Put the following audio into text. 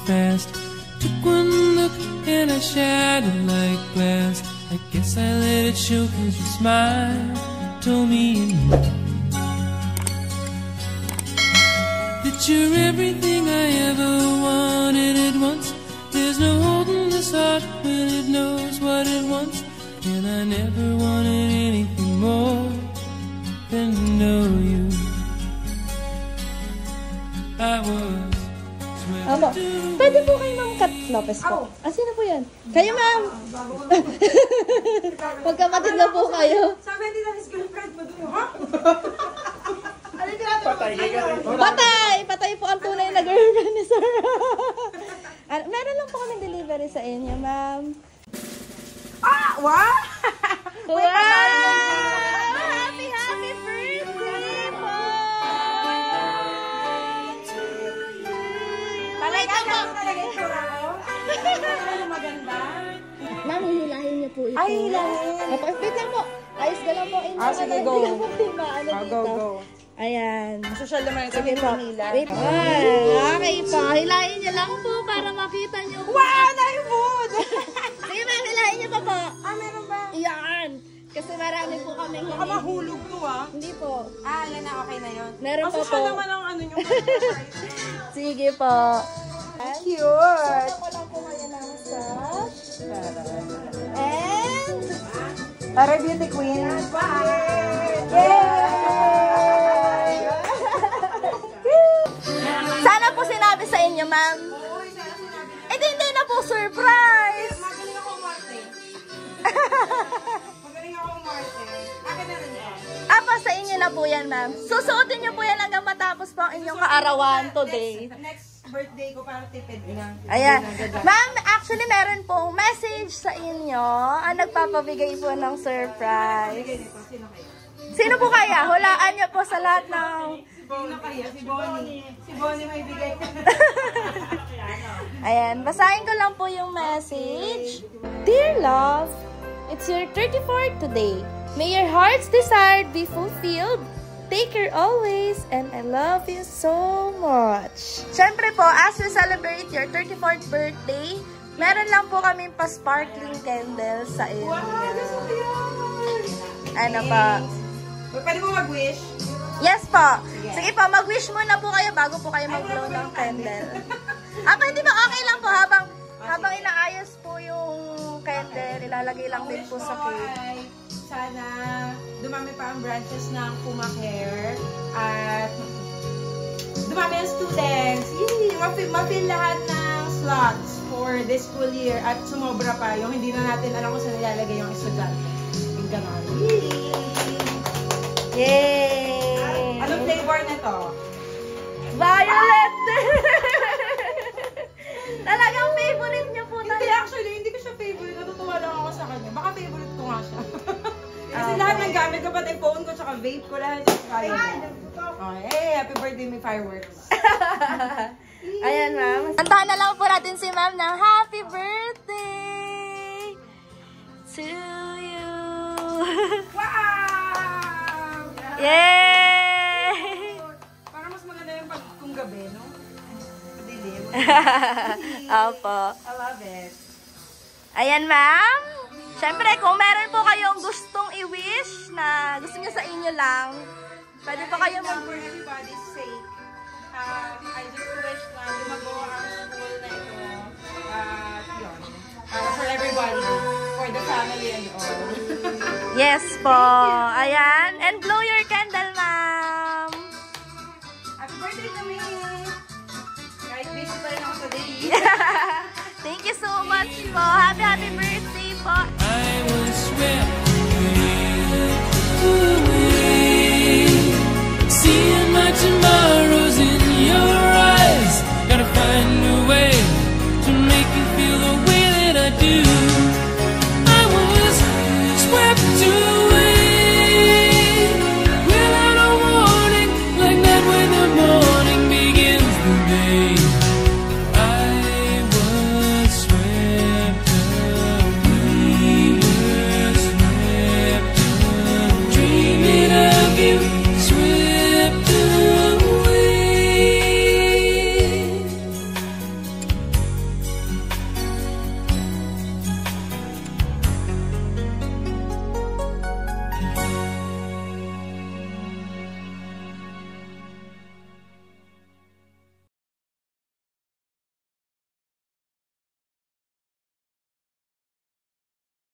fast. Took one look and I shattered like glass. I guess I let it show 'cause your smile told me you knew that you're everything I ever wanted at once. There's no holding this heart when it knows what it wants. And I never wanted anything more than to know you. I was Amo, pwede po kayo Ma'am Kat Lopez po. Ah, sino po yan? Kayo Ma'am! Magkapatid na po kayo. Sabi nila his girlfriend mo doon, ha? Patay! Patay po ang tunay na girlfriend ni Sir. Meron lang po kami delivery sa inyo, Ma'am. Ah! Wow! Wow! Happy birthday po! Talaga mo talaga yung tura ko? Ano maganda? Ma'am, hihilahin niyo po ito. Ay, hilahin. Wait lang po. Ayos ka lang po. Sige, go. Go. Ayan. Social naman ito. Sige po. Wait po. Okay po. Hilahin niyo lang po para makita niyo. Wow! Naibod! Sige ma'am, hilahin niyo pa po. Ah, meron ba? Yan. Kasi marami po kami. Baka mahulog to, ah. Hindi po. Ah, yan na. Okay na yun. Meron pa po. Social naman ang ano nyo. Sige po. Cute! Ako lang po kayo ng massage. And... Tara, beauty queen. Yay! Sana po sinabi sa inyo, ma'am. Hindi na po surprise. Magaling ako umarte. Magaling ako umarte. Akin na rin yan. Apa, sa inyo na po yan, ma'am. Susuotin niyo po yan hanggang matapos po ang inyong kaarawan today. Next birthday ko para tipid lang. Ayan. Ma'am, actually meron pong message sa inyo ang nagpapabigay po ng surprise. Sino kaya? Sino po kaya? Hulaan niyo po sa lahat ng... Sino kaya? Si Bonnie. Si Bonnie may bigay. Ayan, basahin ko lang po yung message. Dear love, it's your 34th today. May your heart's desire be fulfilled. Take care always, and I love you so much. Siyempre po, as we celebrate your 34th birthday, meron lang po kaming pa-sparkling candles sa inyo. Wow, gusto ko yan! Ano pa? Pwede mo mag-wish? Yes po. Sige po, mag-wish muna po kayo bago po kayo mag-blow ng candle. Pwede ba okay lang po habang inaayos po yung candle, ilalagay lang din po sa cake. Sana dumami pa ang branches ng Puma Care at dumami ang students. Ma-fill lahat ng slots for this school year at sumobra pa yung hindi na natin alam kung saan nilalagay yung estudyante. Yung gano'n. Yay! Anong flavor na to? Violet! Talagang favorite niyo po Hindi, actually, hindi ko siya favorite. Natutuwa lang ako sa kanya. Baka favorite ko nga siya. Kasi lahat ng gamit ko, pati phone ko, tsaka vape ko, lahat yung kaya. Okay, happy birthday, may fireworks. Ayan, ma'am. Kantahan na lang po natin si ma'am ng happy birthday to you. Wow! Yay! Parang mas maganda yung kung gabi, no? Madilim. Opo. I love it. Ayan, ma'am. Siyempre, kung meron po kayong gustong i-wish na gusto niyo sa inyo lang, pwede po kayo For everybody's sake, I just wish na lumago ang school na ito. Yun. For everybody. For the family and all. Yes po. Ayan. And blow your candle, ma'am. Happy birthday to me! Kahit busy pa rin ako today. Thank you so much po. Happy birthday.